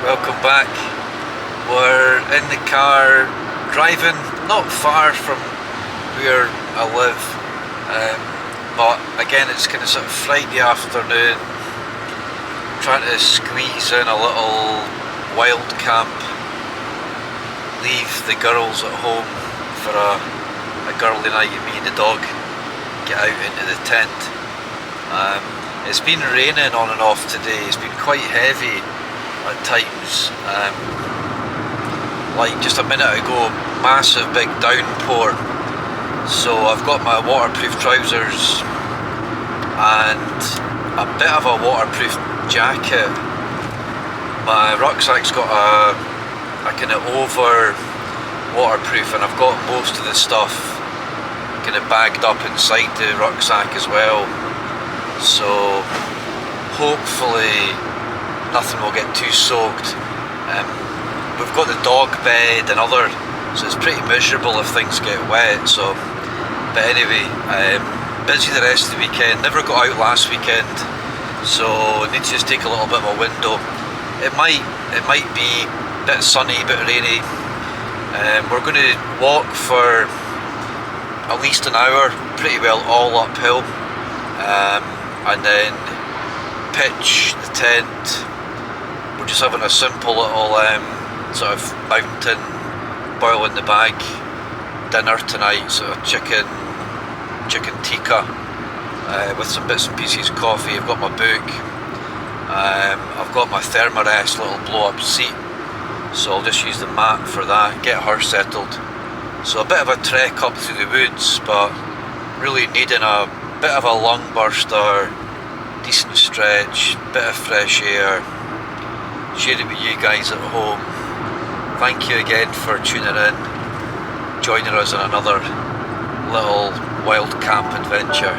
welcome back. We're in the car driving not far from where I live, but again it's kind of sort of Friday afternoon, trying to squeeze in a little wild camp, leave the girls at home for a girly night, and me and the dog get out into the tent. It's been raining on and off today. It's been quite heavy at times. Like just a minute ago, massive big downpour. So I've got my waterproof trousers and a bit of a waterproof jacket. My rucksack's got a kind of over waterproof, and I've got most of the stuff kind of bagged up inside the rucksack as well. So hopefully nothing will get too soaked. We've got the dog bed and other, so it's pretty miserable if things get wet. So, but anyway, busy the rest of the weekend. Never got out last weekend, so need to just take a little bit of a window. It might be a bit sunny, a bit rainy. We're going to walk for at least an hour, pretty well all uphill. And then pitch the tent. We're just having a simple little sort of mountain boil in the bag dinner tonight, sort of chicken tikka with some bits and pieces of coffee. I've got my book, I've got my Thermarest little blow up seat, so I'll just use the mat for that, get her settled. So a bit of a trek up through the woods, but really needing a bit of a lung burster, decent stretch, bit of fresh air, share it with you guys at home. Thank you again for tuning in, joining us on another little wild camp adventure.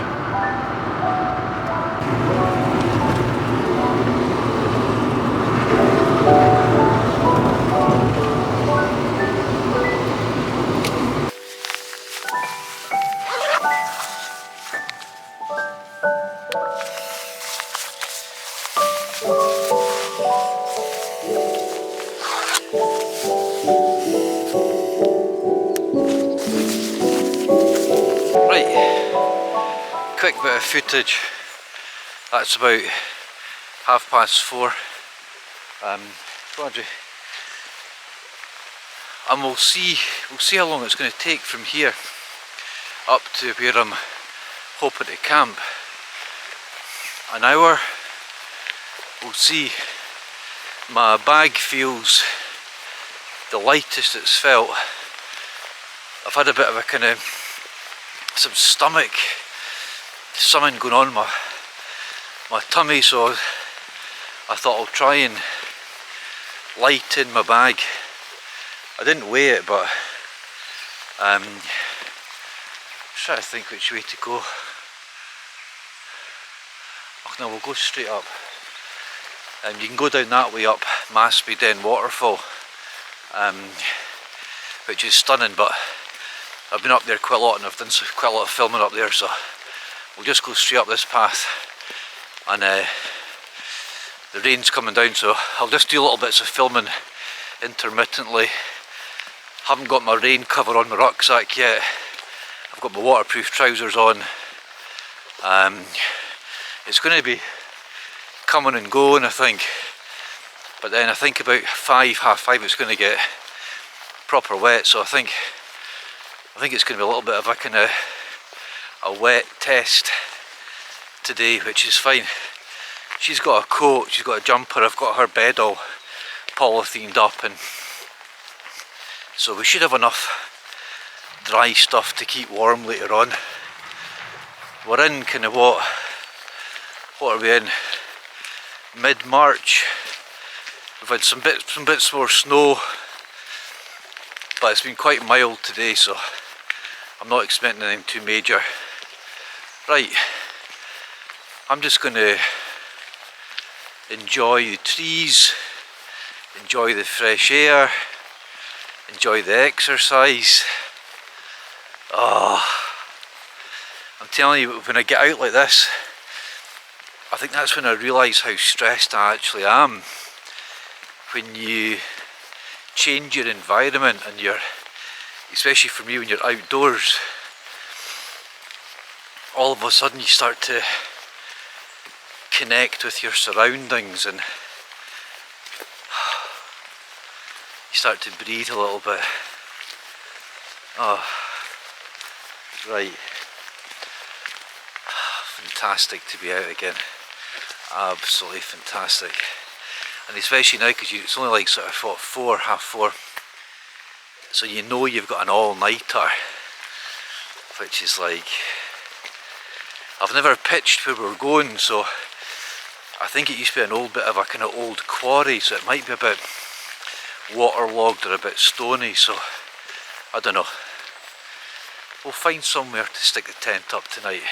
Quick bit of footage. That's about 4:30. Audrey. And we'll see how long it's going to take from here up to where I'm hoping to camp. An hour. We'll see. My bag feels the lightest it's felt. I've had a bit of a kind of some stomach, something going on my tummy, so I thought I'll try and lighten my bag. I didn't weigh it, but trying to think which way to go. Oh no, we'll go straight up. And you can go down that way up Maspy Den waterfall, which is stunning, but I've been up there quite a lot and I've done quite a lot of filming up there, so we'll just go straight up this path. And the rain's coming down, so I'll just do little bits of filming intermittently. Haven't got my rain cover on my rucksack yet. I've got my waterproof trousers on. It's going to be coming and going, I think, but then I think about 5:30 it's going to get proper wet, so I think it's going to be a little bit of a kind of a wet test today, which is fine. She's got a coat, she's got a jumper, I've got her bed all polythened up, and so we should have enough dry stuff to keep warm later on. We're in kind of what are we in? Mid-March. We've had some bits more snow, but it's been quite mild today, so I'm not expecting anything too major. Right, I'm just going to enjoy the trees, enjoy the fresh air, enjoy the exercise. Oh, I'm telling you, when I get out like this, I think that's when I realise how stressed I actually am. when you change your environment and you're, especially for me when you're outdoors, all of a sudden you start to connect with your surroundings and you start to breathe a little bit. Oh, right. Fantastic to be out again. Absolutely fantastic. And especially now because it's only like sort of half four. So you know you've got an all-nighter, which is like, I've never pitched where we're going, so I think it used to be an old bit of a kind of old quarry, so it might be a bit waterlogged or a bit stony, so I don't know. We'll find somewhere to stick the tent up tonight.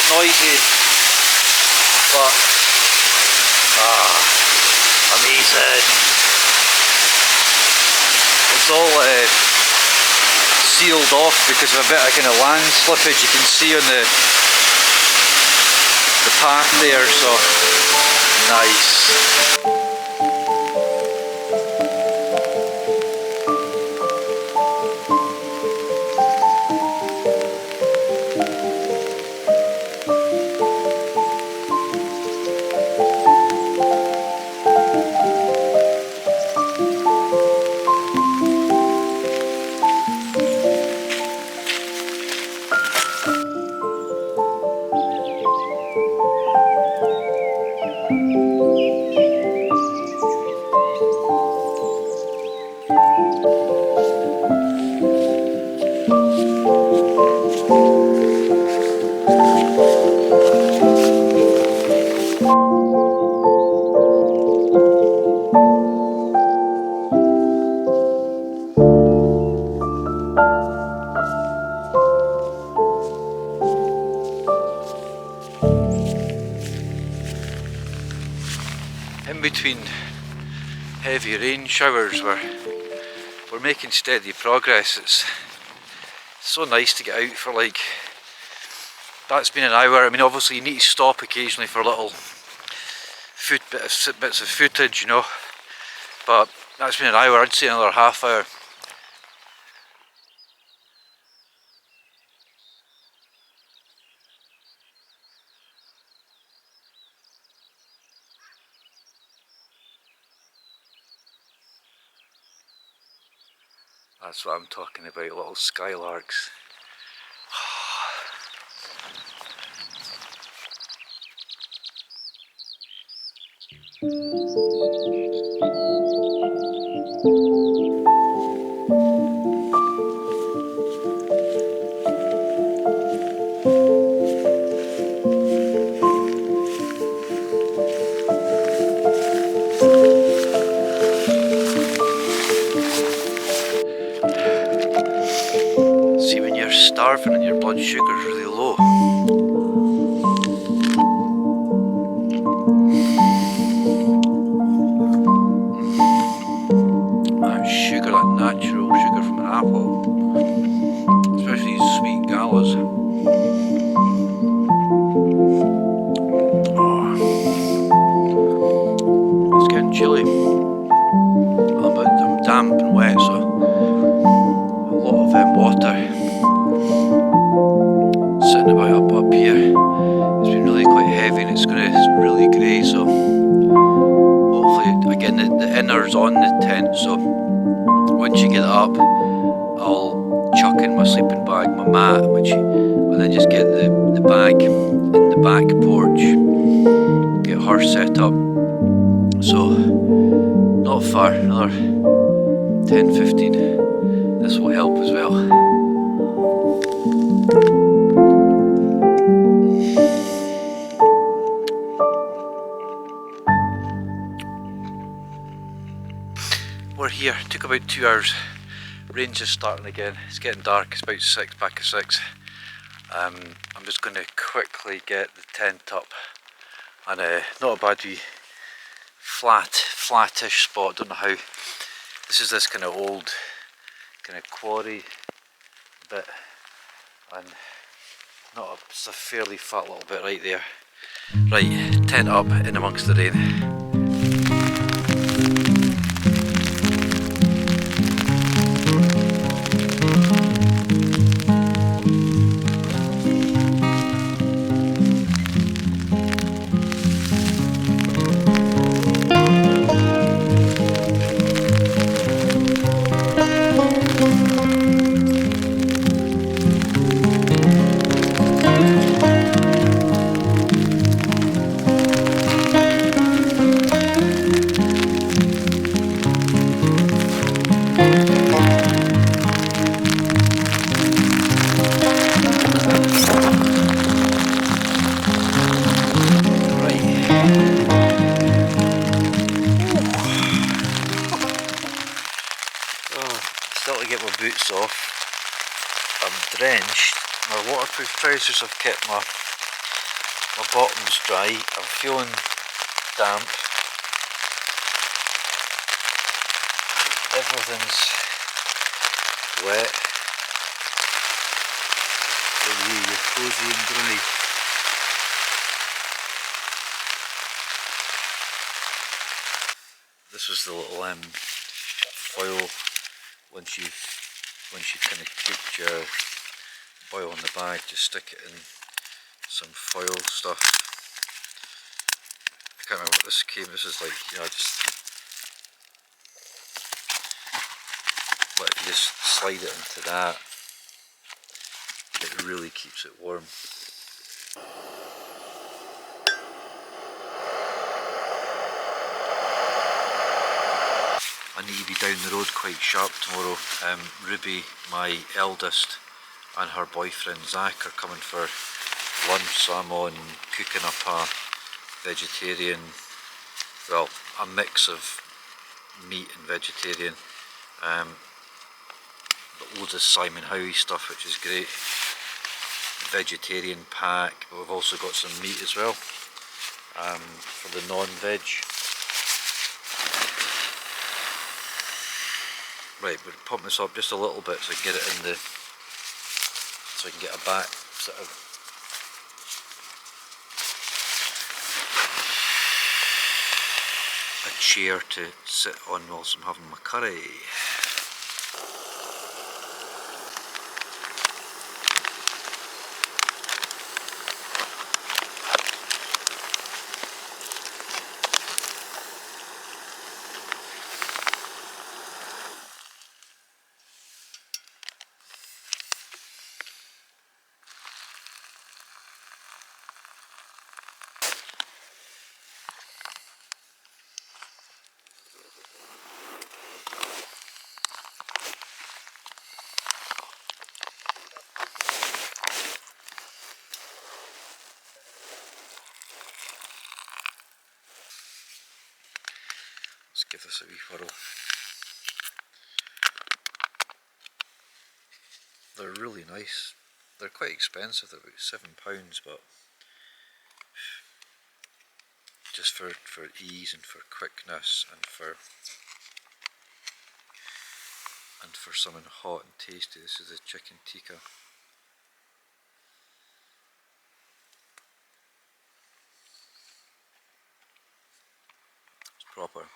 Noisy, but amazing. It's all sealed off because of a bit of kind of land slippage you can see on the path there, so nice. between heavy rain showers, we're making steady progress. It's so nice to get out for like, that's been an hour. I mean, obviously you need to stop occasionally for little bits of footage, you know, but that's been an hour. I'd say another half hour. That's what I'm talking about, little skylarks. See, when you're starving and your blood sugar's really low, that sugar, that natural sugar from an apple, especially these sweet galas. Oh, it's getting chilly. I'm damp and wet, so a lot of water sitting about up here. It's been really quite heavy and it's really grey, so hopefully, again, the inner's on the tent, so once you get it up, I'll chuck in my sleeping bag, my mat, and then just get the bag in the back porch, get her set up. So not far, another 10-15. This will help as well. We're here, it took about 2 hours. Rain's just starting again, it's getting dark, it's about 6, back at 6. I'm just going to quickly get the tent up, and not a bad wee flattish spot. Don't know how, this is this kind of old kind of quarry bit, and it's a fairly fat little bit right there. Right, tent up in amongst the rain. Still to get my boots off. I'm drenched. My waterproof trousers have kept my bottoms dry. I'm feeling damp. Everything's wet. But you're cozy and dry. This was the little foil. Once you've kind of cooked your boil in the bag, just stick it in some foil stuff. I can't remember what this came. This is like, you know, if you just slide it into that, it really keeps it warm. I need to be down the road quite sharp tomorrow. Ruby, my eldest, and her boyfriend Zach are coming for lunch, so I'm on cooking up a vegetarian, well, a mix of meat and vegetarian, but loads of Simon Howie stuff, which is great. Vegetarian pack, but we've also got some meat as well, for the non-veg. Right, we'll pump this up just a little bit so I can get it in the, so I can get a back sort of a chair to sit on whilst I'm having my curry. Let's give this a wee whirl. They're really nice. They're quite expensive, they're about £7, but just for ease and for quickness and for something hot and tasty. This is a chicken tikka. It's proper.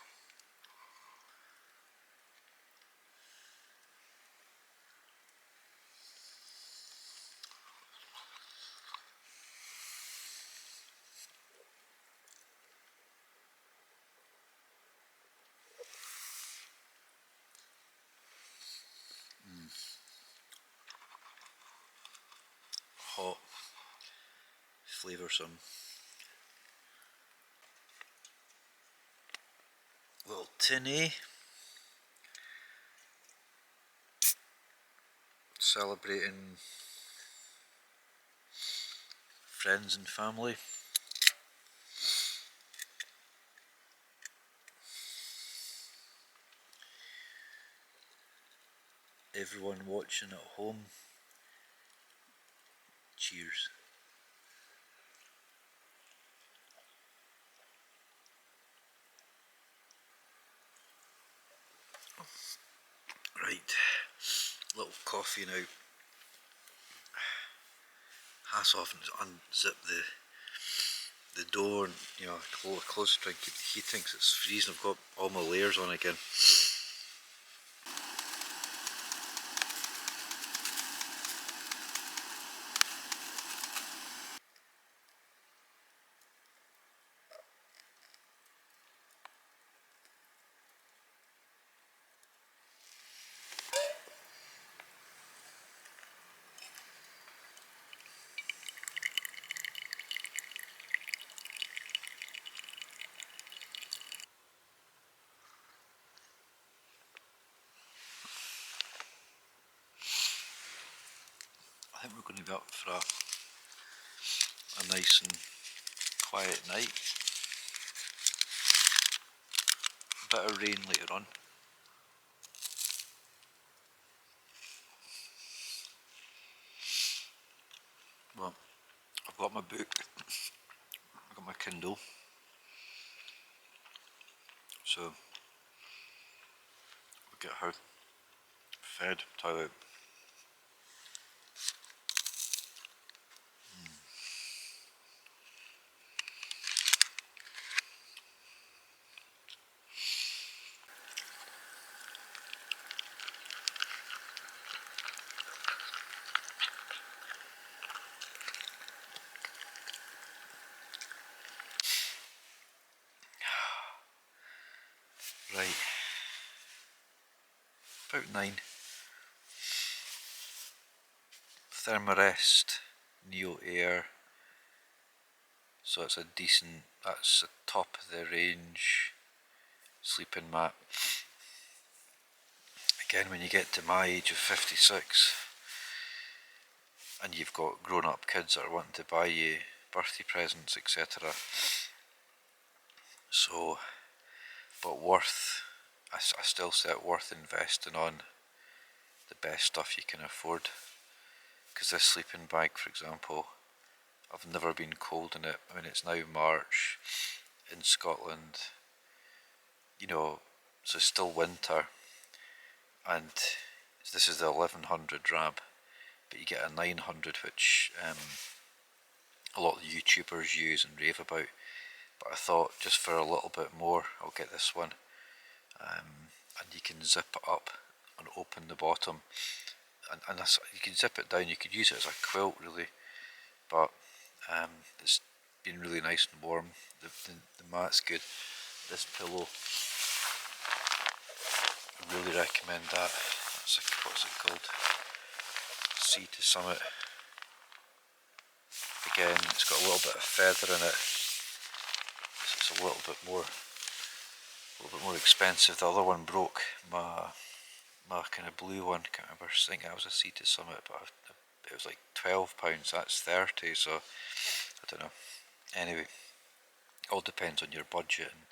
Hot, flavoursome. Little tinny. Celebrating friends and family. Everyone watching at home. Cheers. Right, little coffee now. Hass off and unzip the door and close to try and keep the heating because it's freezing. I've got all my layers on again. I think we're going to be up for a nice and quiet night. A bit of rain later on. Well, I've got my book, I've got my Kindle, so we'll get her fed, toilet. Right, about 9. Thermarest Neo Air, so it's a decent, that's the top of the range sleeping mat. Again, when you get to my age of 56 and you've got grown up kids that are wanting to buy you birthday presents, etc. So, but I still say it worth investing on the best stuff you can afford. Because this sleeping bag, for example, I've never been cold in it. I mean, it's now March in Scotland, so it's still winter, and this is the 1100 rab, but you get a 900 which a lot of the YouTubers use and rave about, but I thought just for a little bit more I'll get this one, and you can zip it up and open the bottom, and this, you can zip it down, you could use it as a quilt really, but it's been really nice and warm. The mat's good. This pillow, I really recommend that. That's what's it called? Sea to Summit. Again, it's got a little bit of feather in it, so it's a little bit more expensive. The other one broke. My kind of blue one, can't remember, I think that was a Sea to Summit, but it was like £12, that's 30, so I don't know. Anyway, all depends on your budget and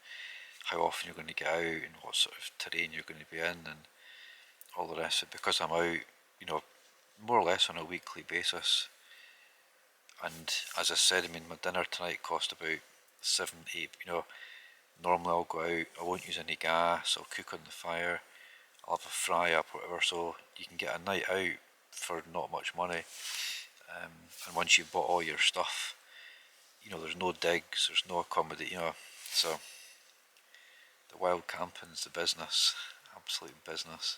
how often you're going to get out and what sort of terrain you're going to be in and all the rest of it. Because I'm out, you know, more or less on a weekly basis, and as I said, I mean, my dinner tonight cost about 7, 8, you know, normally I'll go out, I won't use any gas, I'll cook on the fire, I'll have a fry up, whatever, so you can get a night out for not much money, and once you've bought all your stuff, you know, there's no digs, there's no accommodation, you know, so the wild camping's the business, absolute business.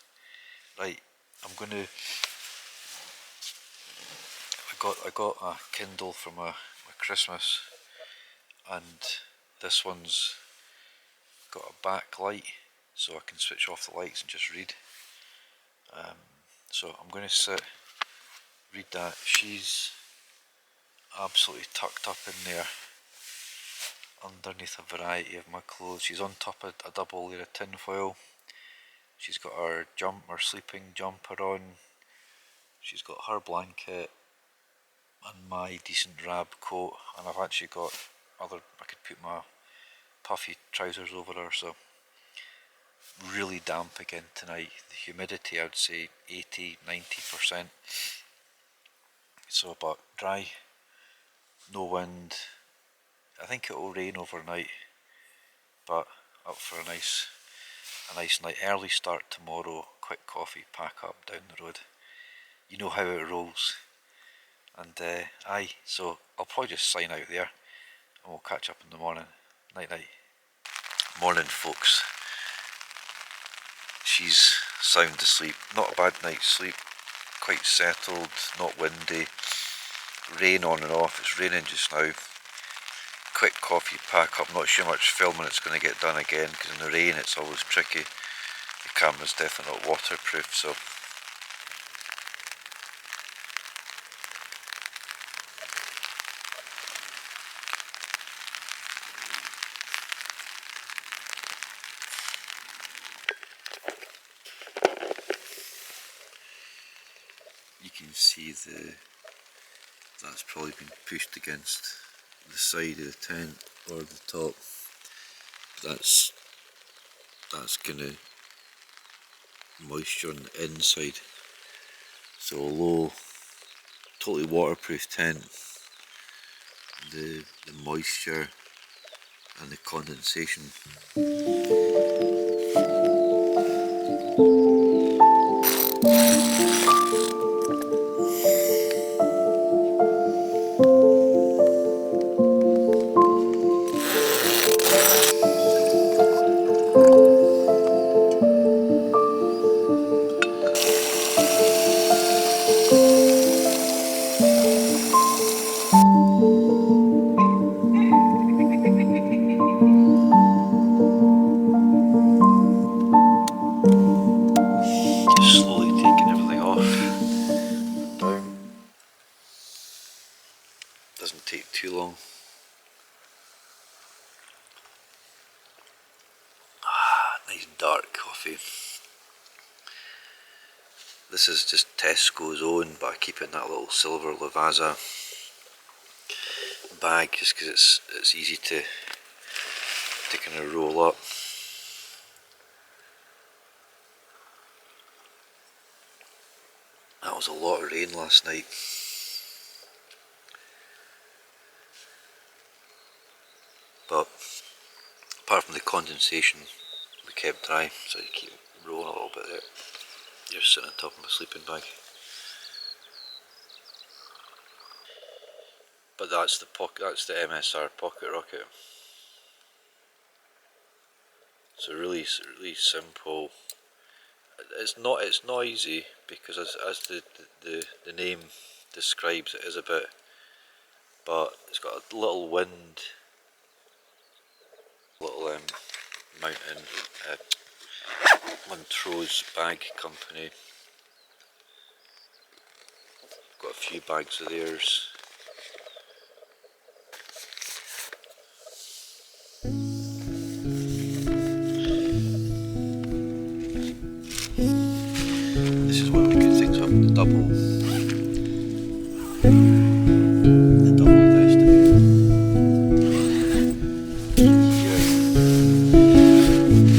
Right, I'm gonna, I got a Kindle for my Christmas, and this one's got a backlight, so I can switch off the lights and just read. So I'm going to sit, read that. She's absolutely tucked up in there underneath a variety of my clothes. She's on top of a double layer of tin foil. She's got her sleeping jumper on. She's got her blanket and my decent rab coat, and I've actually got other, I could put my puffy trousers over her. So really damp again tonight. The humidity, I would say 80-90%. So, but dry, no wind. I think it will rain overnight, but up for a nice night. Early start tomorrow, quick coffee, pack up, down the road. You know how it rolls. And aye, so I'll probably just sign out there and we'll catch up in the morning. Night night. Morning folks. She's sound asleep. Not a bad night's sleep. Quite settled, not windy. Rain on and off. It's raining just now. Quick coffee, pack up. Not sure much filming it's going to get done again, because in the rain it's always tricky. The camera's definitely not waterproof, so you can see that's probably been pushed against the side of the tent or the top. That's gonna moisture on the inside. So although totally waterproof tent, the moisture and the condensation just slowly taking everything off and down. Doesn't take too long. Nice dark coffee. This is just Tesco's own, but I keep it in that little silver Lavazza bag just because it's easy to kind of roll up. That was a lot of rain last night. But apart from the condensation, we kept dry, so you keep rolling a little bit there. You're sitting on top of my sleeping bag. But that's the MSR pocket rocket. So really simple. It's noisy because as the name describes, it is a bit, but it's got a little wind, little mountain, Montrose bag company. Got a few bags of theirs. This is one of the good things about the double vest.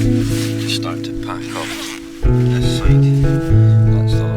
Here, just start to pack up this side. That's the other little.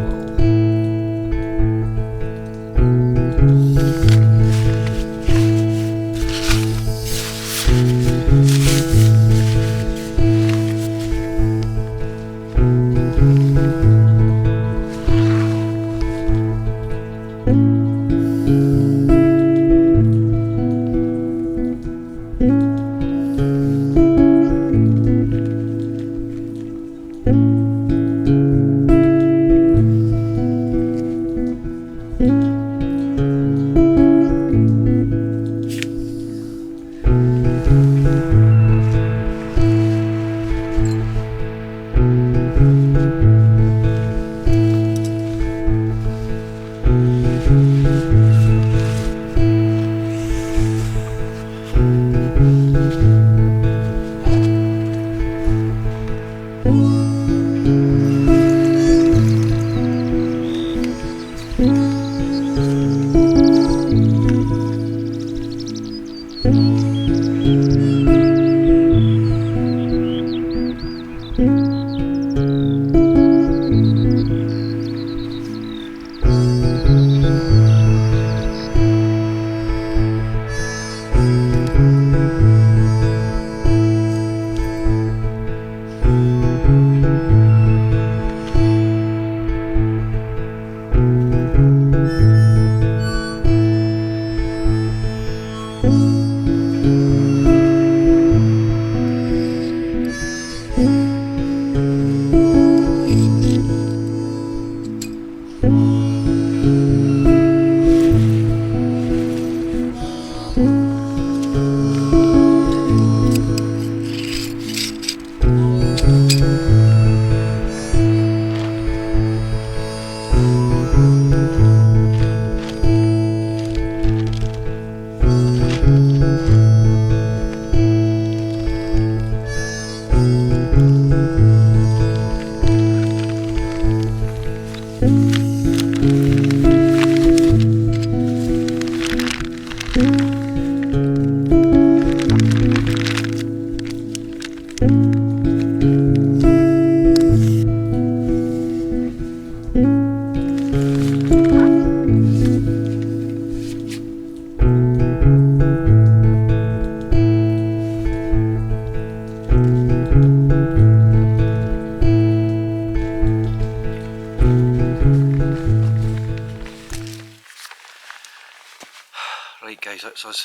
Right guys, that's us.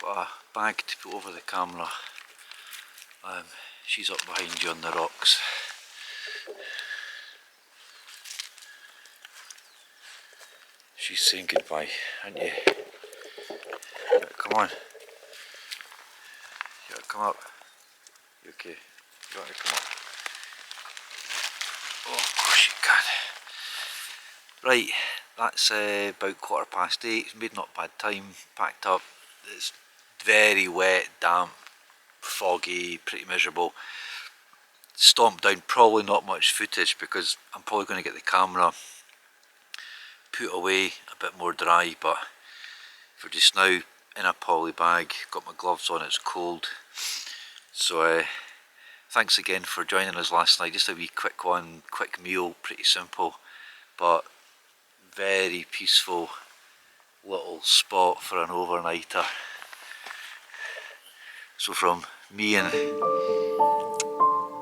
Got a bag to put over the camera. She's up behind you on the rocks. She's saying goodbye, aren't you? Yeah, come on. You gotta come up. You okay? You gotta come up. Oh, of course you can. Right, that's about 8:15. It's made not bad time. Packed up. It's very wet, damp, foggy, pretty miserable. Stomped down, probably not much footage because I'm probably going to get the camera put away a bit more dry, but for just now, in a poly bag, got my gloves on, it's cold. So thanks again for joining us last night. Just a wee quick one, quick meal, pretty simple, but very peaceful little spot for an overnighter. So from me and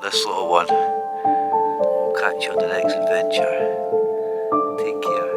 this little one, we'll catch you on the next adventure. Take care.